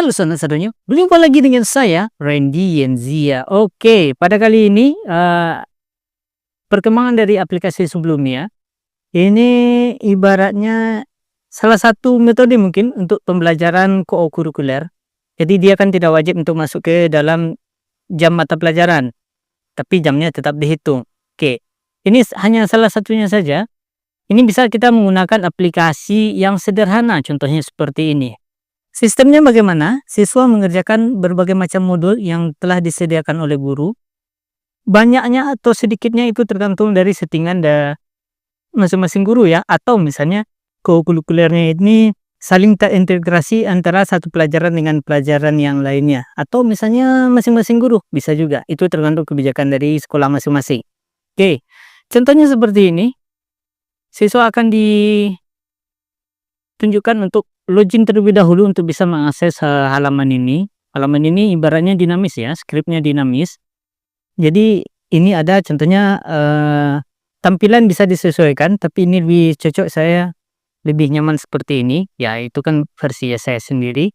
Halo saudara saudanya, berjumpa lagi dengan saya, Randy Yenzia. Oke, pada kali ini perkembangan dari aplikasi sebelumnya, ini ibaratnya salah satu metode mungkin untuk pembelajaran kokurikuler. Jadi dia kan tidak wajib untuk masuk ke dalam jam mata pelajaran, tapi jamnya tetap dihitung. Oke, ini hanya salah satunya saja. Ini bisa kita menggunakan aplikasi yang sederhana, contohnya seperti ini. Sistemnya bagaimana? Siswa mengerjakan berbagai macam modul yang telah disediakan oleh guru. Banyaknya atau sedikitnya itu tergantung dari settingan masing-masing guru ya. Atau misalnya kokurikulernya ini saling terintegrasi antara satu pelajaran dengan pelajaran yang lainnya. Atau misalnya masing-masing guru, bisa juga. Itu tergantung kebijakan dari sekolah masing-masing. Oke, contohnya seperti ini. Siswa akan tunjukkan untuk login terlebih dahulu untuk bisa mengakses halaman ini. Halaman ini ibaratnya dinamis ya, skripnya dinamis. Jadi ini ada contohnya tampilan bisa disesuaikan, tapi ini lebih cocok saya lebih nyaman seperti ini. Ya itu kan versi saya sendiri.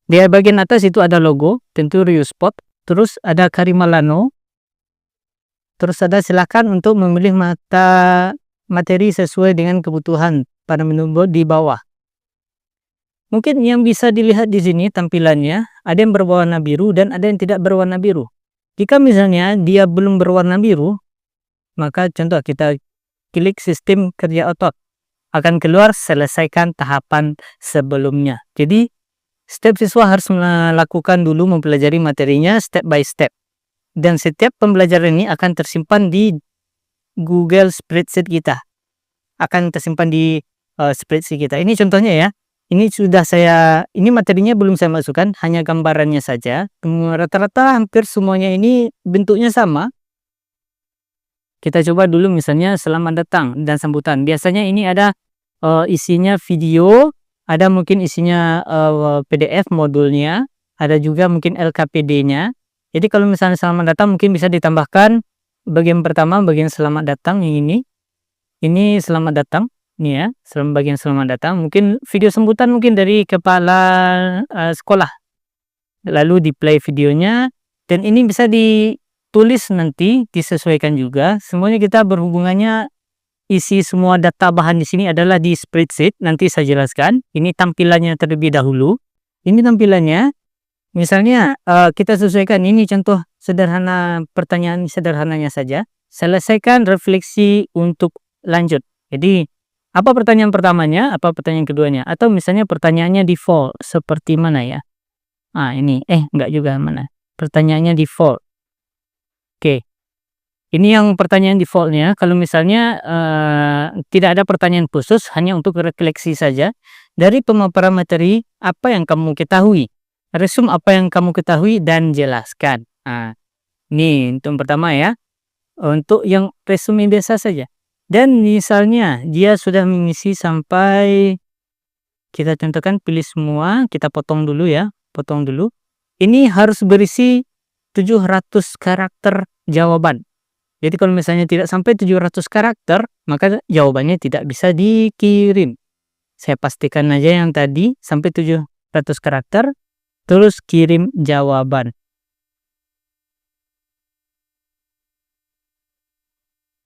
Di bagian atas itu ada logo, tentu Riuspot. Terus ada Karimalano. Terus ada silakan untuk memilih materi sesuai dengan kebutuhan pada menu di bawah. Mungkin yang bisa dilihat di sini tampilannya, ada yang berwarna biru dan ada yang tidak berwarna biru. Jika misalnya dia belum berwarna biru, maka contoh kita klik sistem kerja otot. Akan keluar selesaikan tahapan sebelumnya. Jadi, setiap siswa harus melakukan dulu mempelajari materinya step by step. Dan setiap pembelajaran ini akan tersimpan di Google Spreadsheet kita. Akan tersimpan di spreadsheet kita. Ini contohnya ya. Ini materinya belum saya masukkan, hanya gambarannya saja. Rata-rata hampir semuanya ini bentuknya sama. Kita coba dulu misalnya selamat datang dan sambutan. Biasanya ini ada isinya video, ada mungkin isinya PDF modulnya, ada juga mungkin LKPD-nya. Jadi kalau misalnya selamat datang mungkin bisa ditambahkan bagian pertama, bagian selamat datang yang ini. Ini selamat datang. Ini ya, bagian selamat datang. Mungkin video sambutan mungkin dari kepala sekolah. Lalu di play videonya. Dan ini bisa ditulis nanti, disesuaikan juga. Semuanya kita berhubungannya, isi semua data bahan di sini adalah di spreadsheet. Nanti saya jelaskan. Ini tampilannya terlebih dahulu. Ini tampilannya. Misalnya kita sesuaikan. Ini contoh sederhana, pertanyaan sederhananya saja. Selesaikan refleksi untuk lanjut. Jadi, apa pertanyaan pertamanya, apa pertanyaan keduanya, atau misalnya pertanyaannya default seperti mana ya? Ini enggak juga mana. Pertanyaannya default. Oke. Ini yang pertanyaan defaultnya. Kalau misalnya tidak ada pertanyaan khusus, hanya untuk refleksi saja dari pemaparan materi apa yang kamu ketahui. Resume apa yang kamu ketahui dan jelaskan. Ini untuk pertama ya. Untuk yang resume biasa saja. Dan misalnya dia sudah mengisi sampai, kita contohkan pilih semua, kita potong dulu ya, potong dulu. Ini harus berisi 700 karakter jawaban. Jadi kalau misalnya tidak sampai 700 karakter, maka jawabannya tidak bisa dikirim. Saya pastikan aja yang tadi sampai 700 karakter, terus kirim jawaban.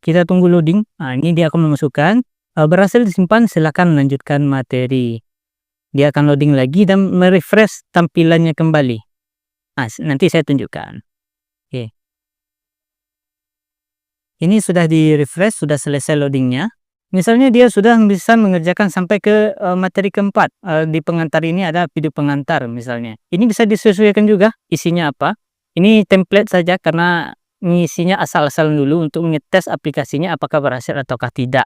Kita tunggu loading. Ini dia akan memasukkan. Berhasil disimpan, silakan melanjutkan materi. Dia akan loading lagi dan merefresh tampilannya kembali. Nanti saya tunjukkan. Oke. Ini sudah di-refresh, sudah selesai loadingnya. Misalnya dia sudah bisa mengerjakan sampai ke materi keempat. Di pengantar ini ada video pengantar misalnya. Ini bisa disesuaikan juga isinya apa. Ini template saja karena ngisinya asal-asalan dulu untuk ngetes aplikasinya apakah berhasil ataukah tidak.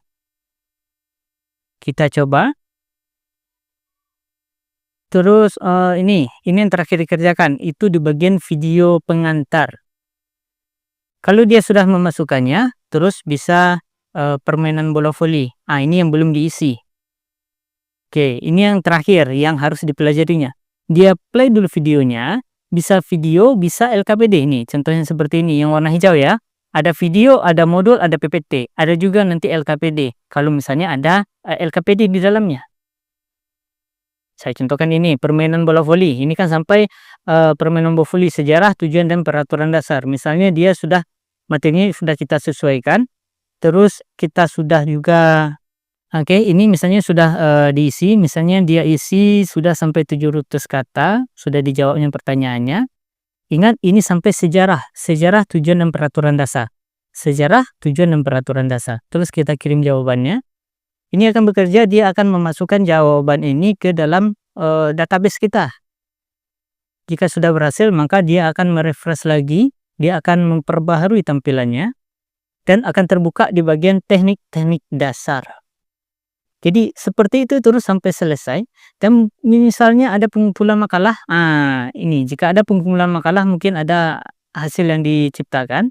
Kita coba. Terus ini yang terakhir dikerjakan, itu di bagian video pengantar. Kalau dia sudah memasukkannya, terus bisa permainan bola voli. Ini yang belum diisi. Oke, ini yang terakhir yang harus dipelajarinya. Dia play dulu videonya. Bisa video, bisa LKPD ini. Contohnya seperti ini, yang warna hijau ya. Ada video, ada modul, ada PPT. Ada juga nanti LKPD. Kalau misalnya ada LKPD di dalamnya. Saya contohkan ini, permainan bola voli. Ini kan sampai permainan bola voli, sejarah, tujuan, dan peraturan dasar. Misalnya dia sudah materinya sudah kita sesuaikan, terus kita sudah juga oke, ini misalnya sudah diisi, misalnya dia isi sudah sampai 700 kata, sudah dijawabnya pertanyaannya. Ingat ini sampai sejarah, sejarah, tujuan, dan peraturan dasar. Sejarah, tujuan, dan peraturan dasar. Terus kita kirim jawabannya. Ini akan bekerja, dia akan memasukkan jawaban ini ke dalam database kita. Jika sudah berhasil, maka dia akan merefresh lagi, dia akan memperbaharui tampilannya, dan akan terbuka di bagian teknik-teknik dasar. Jadi seperti itu terus sampai selesai. Dan misalnya ada pengumpulan makalah, ini jika ada pengumpulan makalah mungkin ada hasil yang diciptakan.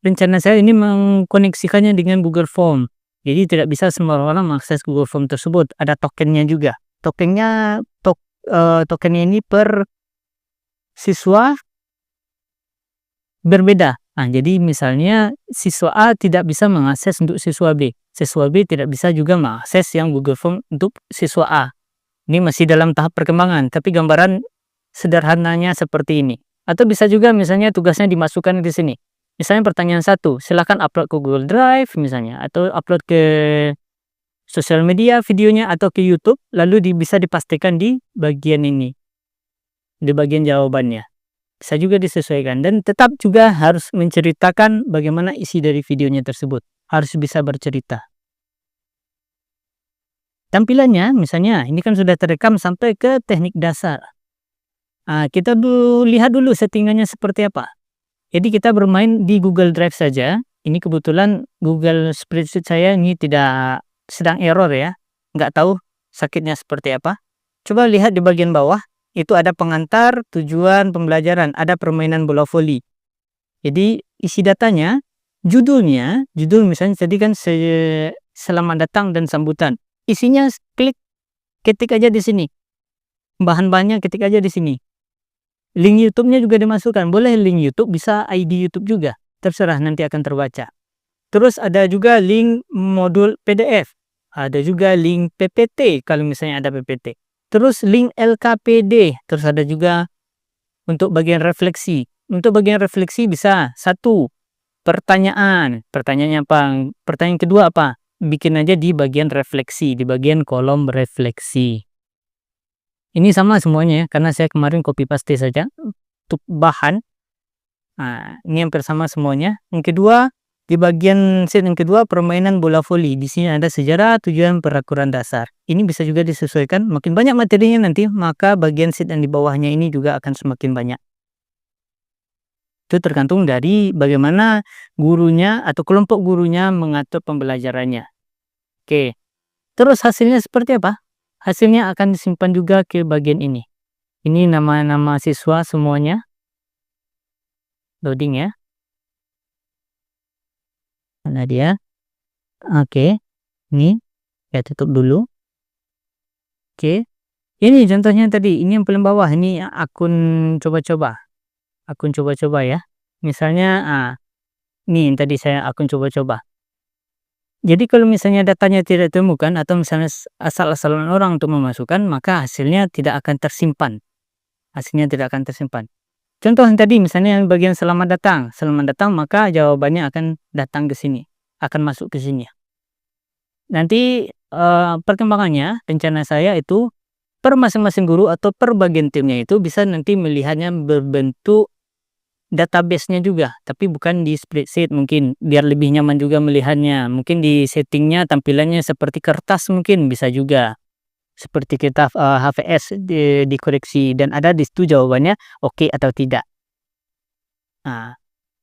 Rencana saya ini mengkoneksikannya dengan Google Form. Jadi tidak bisa semua orang mengakses Google Form tersebut. Ada tokennya juga. Tokennya ini per siswa berbeda. Jadi misalnya siswa A tidak bisa mengakses untuk siswa B. Siswa B tidak bisa juga mengakses yang Google Form untuk siswa A. Ini masih dalam tahap perkembangan, tapi gambaran sederhananya seperti ini. Atau bisa juga misalnya tugasnya dimasukkan di sini. Misalnya pertanyaan 1, silakan upload ke Google Drive misalnya, atau upload ke sosial media videonya atau ke YouTube, lalu bisa dipastikan di bagian ini, di bagian jawabannya. Bisa juga disesuaikan, dan tetap juga harus menceritakan bagaimana isi dari videonya tersebut. Harus bisa bercerita. Tampilannya misalnya, ini kan sudah terekam sampai ke teknik dasar. Kita lihat dulu settingannya seperti apa. Jadi kita bermain di Google Drive saja. Ini kebetulan Google Spreadsheet saya ini tidak sedang error ya. Nggak tahu sakitnya seperti apa. Coba lihat di bagian bawah. Itu ada pengantar, tujuan, pembelajaran. Ada permainan bola voli. Jadi isi datanya, judul misalnya tadi kan selamat datang dan sambutan. Isinya ketik aja di sini. Bahan-bahannya ketik aja di sini. Link YouTube-nya juga dimasukkan. Boleh link YouTube, bisa ID YouTube juga. Terserah, nanti akan terbaca. Terus ada juga link modul PDF. Ada juga link PPT kalau misalnya ada PPT. Terus link LKPD. Terus ada juga untuk bagian refleksi. Untuk bagian refleksi bisa 1. Pertanyaan. Pertanyaannya apa? Pertanyaan kedua apa? Bikin aja di bagian refleksi, di bagian kolom refleksi. Ini sama semuanya ya, karena saya kemarin copy paste saja untuk bahan. Ini hampir sama semuanya. Yang kedua, di bagian sheet yang kedua, permainan bola voli. Di sini ada sejarah, tujuan, peraturan dasar. Ini bisa juga disesuaikan. Makin banyak materinya nanti, maka bagian sheet yang di bawahnya ini juga akan semakin banyak. Itu tergantung dari bagaimana gurunya atau kelompok gurunya mengatur pembelajarannya. Oke. Terus hasilnya seperti apa? Hasilnya akan disimpan juga ke bagian ini. Ini nama-nama siswa semuanya. Loading ya. Mana dia? Oke. Ini saya tutup dulu. Oke. Ini contohnya tadi. Ini yang paling bawah. Ini akun coba-coba. Akun coba-coba ya. Misalnya, ini yang tadi saya akun coba-coba. Jadi kalau misalnya datanya tidak ditemukan atau misalnya asal-asalan orang untuk memasukkan, maka hasilnya tidak akan tersimpan. Hasilnya tidak akan tersimpan. Contoh yang tadi misalnya yang bagian selamat datang, maka jawabannya akan datang ke sini, akan masuk ke sini. Nanti perkembangannya, rencana saya itu per masing-masing guru atau per bagian timnya itu bisa nanti melihatnya berbentuk database-nya juga, tapi bukan di spreadsheet, mungkin biar lebih nyaman juga melihatnya. Mungkin di settingnya tampilannya seperti kertas, mungkin bisa juga seperti kita HVS dikoreksi, dan ada di situ jawabannya oke atau tidak.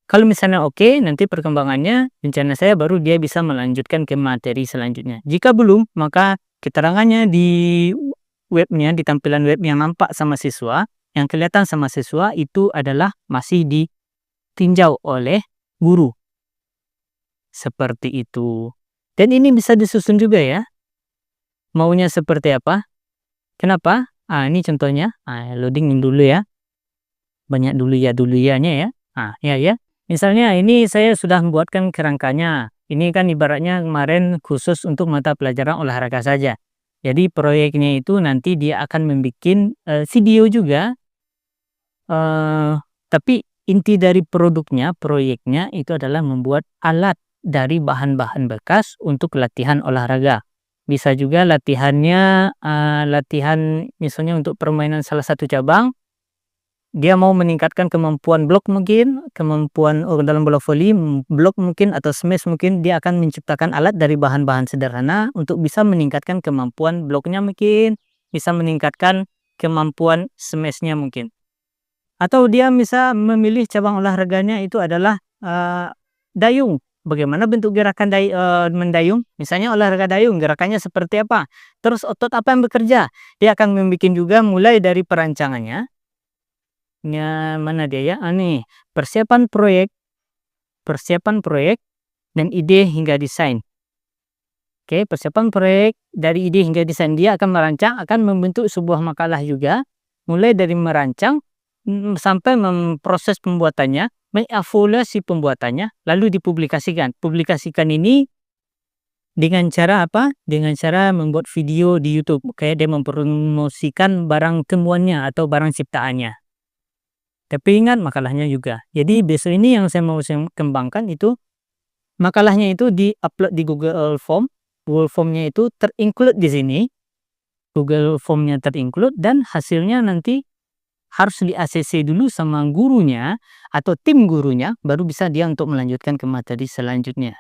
Kalau misalnya oke, nanti perkembangannya rencana saya baru dia bisa melanjutkan ke materi selanjutnya. Jika belum, maka keterangannya di webnya, di tampilan web yang nampak sama siswa, yang kelihatan sama siswa itu adalah masih ditinjau oleh guru. Seperti itu. Dan ini bisa disusun juga ya. Maunya seperti apa? Kenapa? Ini contohnya. Loading dulu ya. Banyak dulu ya. Ya. Misalnya ini saya sudah membuatkan kerangkanya. Ini kan ibaratnya kemarin khusus untuk mata pelajaran olahraga saja. Jadi proyeknya itu nanti dia akan membikin, video juga, tapi inti dari proyeknya itu adalah membuat alat dari bahan-bahan bekas untuk latihan olahraga. Bisa juga latihannya, latihan misalnya untuk permainan salah satu cabang, dia mau meningkatkan kemampuan blok mungkin, kemampuan dalam bola voli, blok mungkin atau smash mungkin, dia akan menciptakan alat dari bahan-bahan sederhana untuk bisa meningkatkan kemampuan bloknya mungkin, bisa meningkatkan kemampuan smashnya mungkin. Atau dia bisa memilih cabang olahraganya itu adalah, dayung. Bagaimana bentuk gerakan mendayung? Misalnya olahraga dayung, gerakannya seperti apa? Terus otot apa yang bekerja? Dia akan membuat juga mulai dari perancangannya, mana dia ya? Nih, persiapan proyek dan ide hingga desain. Oke, persiapan proyek dari ide hingga desain. Dia akan merancang, akan membentuk sebuah makalah juga, mulai dari merancang, sampai memproses pembuatannya, mengevaluasi pembuatannya, lalu dipublikasikan. Publikasikan ini dengan cara apa? Dengan cara membuat video di YouTube, kayak dia mempromosikan barang temuannya atau barang ciptaannya. Tapi ingat makalahnya juga. Jadi besok ini yang saya kembangkan itu, makalahnya itu di-upload di Google Form. Google Form-nya itu ter-include di sini. Google Form-nya ter-include dan hasilnya nanti harus di-ACC dulu sama gurunya atau tim gurunya, baru bisa dia untuk melanjutkan ke materi selanjutnya.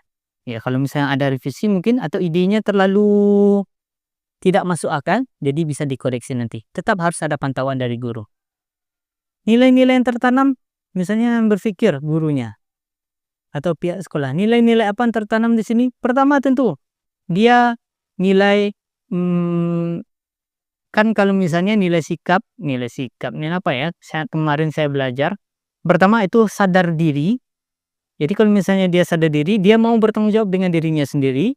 Ya, kalau misalnya ada revisi mungkin atau idenya terlalu tidak masuk akal, jadi bisa dikoreksi nanti. Tetap harus ada pantauan dari guru. Nilai-nilai yang tertanam, misalnya berpikir gurunya atau pihak sekolah. Nilai-nilai apa yang tertanam di sini? Pertama tentu dia nilai, kan kalau misalnya nilai sikap, nilai apa ya? Kemarin saya belajar. Pertama itu sadar diri. Jadi kalau misalnya dia sadar diri, dia mau bertanggung jawab dengan dirinya sendiri.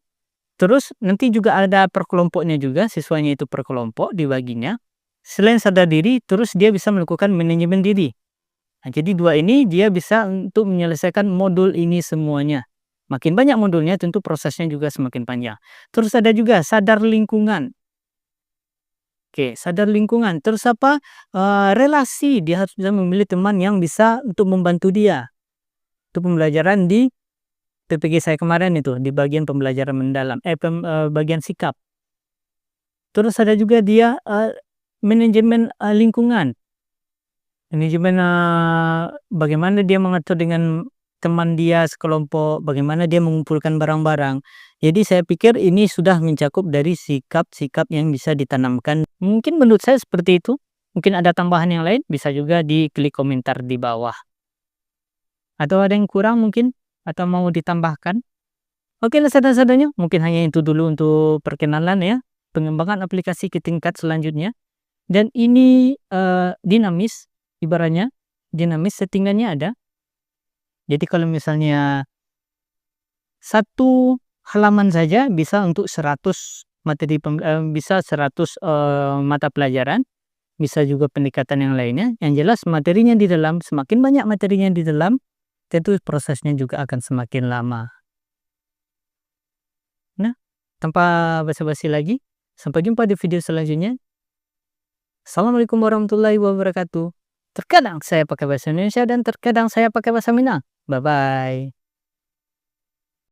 Terus nanti juga ada per kelompoknya juga, siswanya itu per kelompok dibaginya. Selain sadar diri, terus dia bisa melakukan manajemen diri. Nah, jadi dua ini dia bisa untuk menyelesaikan modul ini semuanya. Makin banyak modulnya tentu prosesnya juga semakin panjang. Terus ada juga sadar lingkungan. Oke, sadar lingkungan. Terus apa? Relasi, dia harus bisa memilih teman yang bisa untuk membantu dia. Untuk pembelajaran di PPG saya kemarin itu, di bagian pembelajaran mendalam, bagian sikap. Terus ada juga dia, manajemen, lingkungan. Manajemen, bagaimana dia mengatur dengan teman dia sekelompok, bagaimana dia mengumpulkan barang-barang. Jadi saya pikir ini sudah mencakup dari sikap-sikap yang bisa ditanamkan. Mungkin menurut saya seperti itu. Mungkin ada tambahan yang lain, bisa juga diklik komentar di bawah. Atau ada yang kurang mungkin, atau mau ditambahkan? Oke lah, saudara-saudaranya, mungkin hanya itu dulu untuk perkenalan ya, pengembangan aplikasi ke tingkat selanjutnya. Dan ini, dinamis, ibaratnya dinamis, settingannya ada. Jadi kalau misalnya satu halaman saja bisa untuk 100 bisa 100, mata pelajaran, bisa juga pendekatan yang lainnya. Yang jelas materinya di dalam, semakin banyak materinya di dalam, tentu prosesnya juga akan semakin lama. Nah, tanpa basa-basi lagi, sampai jumpa di video selanjutnya. Assalamualaikum warahmatullahi wabarakatuh. Terkadang saya pakai bahasa Indonesia dan terkadang saya pakai bahasa Minang. Bye-bye.